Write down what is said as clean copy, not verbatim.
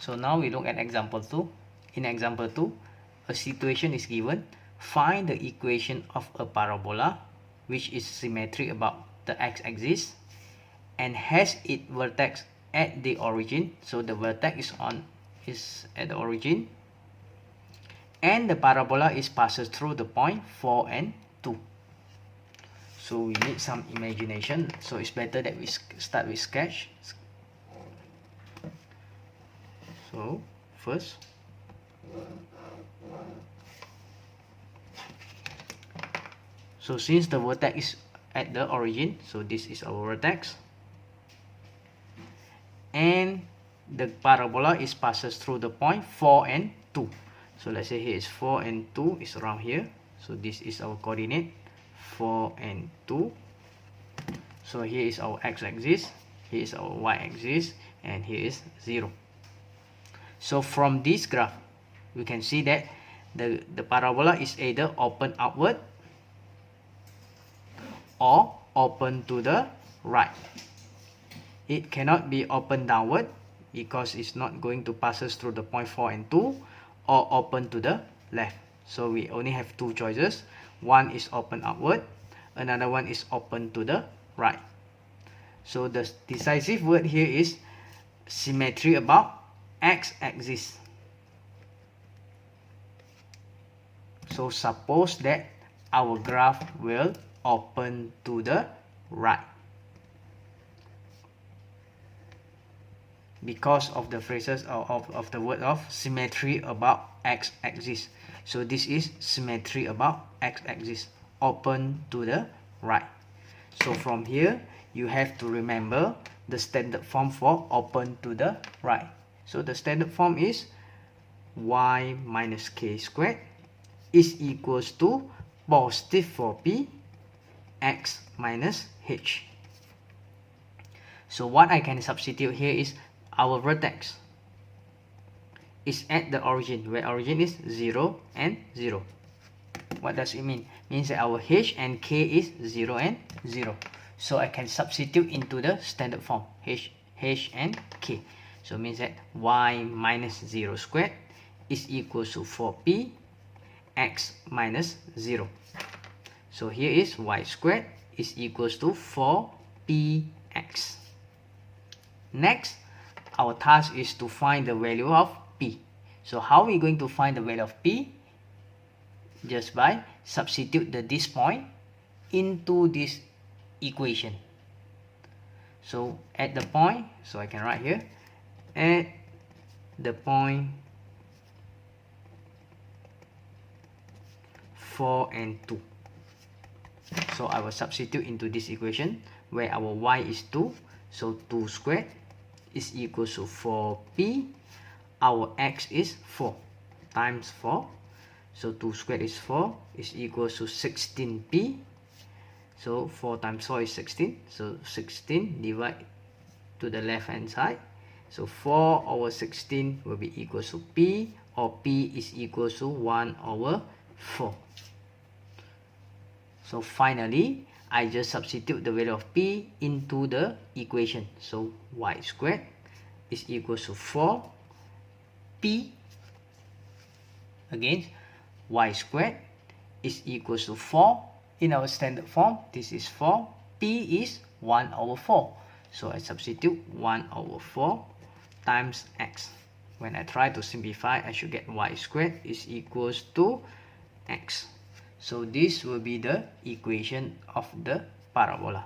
So now we look at example 2. In example 2, a situation is given. Find the equation of a parabola which is symmetric about the x-axis and has its vertex at the origin. So the vertex is at the origin, and the parabola is passes through the point 4 and 2. So we need some imagination. So it's better that we start with sketch. So first, so since the vertex is at the origin, so this is our vertex, and the parabola is passes through the point 4 and 2. So let's say here is 4 and 2 is around here. So this is our coordinate 4 and 2. So here is our x-axis, here is our y-axis, and here is 0. So from this graph, we can see that the parabola is either open upward or open to the right. It cannot be open downward because it's not going to pass us through the point 4 and 2, or open to the left. So we only have two choices. One is open upward, another one is open to the right. So the decisive word here is symmetry about x-axis. So suppose that our graph will open to the right because of the phrases of the word of symmetry about x-axis. So this is symmetry about x-axis, open to the right. So from here you have to remember the standard form for open to the right. So the standard form is y minus k squared is equals to positive 4p x minus h. So what I can substitute here is our vertex is at the origin, where origin is 0 and 0. What does it mean? Means that our h and k is 0 and 0. So I can substitute into the standard form h and k. So it means that y minus 0 squared is equals to 4p x minus 0. So here is y squared is equals to 4px. Next, our task is to find the value of p. So how are we going to find the value of p? Just by substitute this point into this equation. So at the point, so I can write here, at the point 4 and 2. So I will substitute into this equation where our y is 2. So 2 squared is equals to 4p. Our x is 4 times 4. So 2 squared is 4 is equals to 16p. So 4 times 4 is 16. So 16 divide to the left hand side. So 4 over 16 will be equals to p, or p is equals to 1 over 4. So finally, I just substitute the value of p into the equation. So y squared is equals to 4p. Again, y squared is equals to 4. In our standard form, this is 4. P is 1 over 4. So I substitute 1 over 4 times x. When I try to simplify, I should get y squared is equals to x. So this will be the equation of the parabola.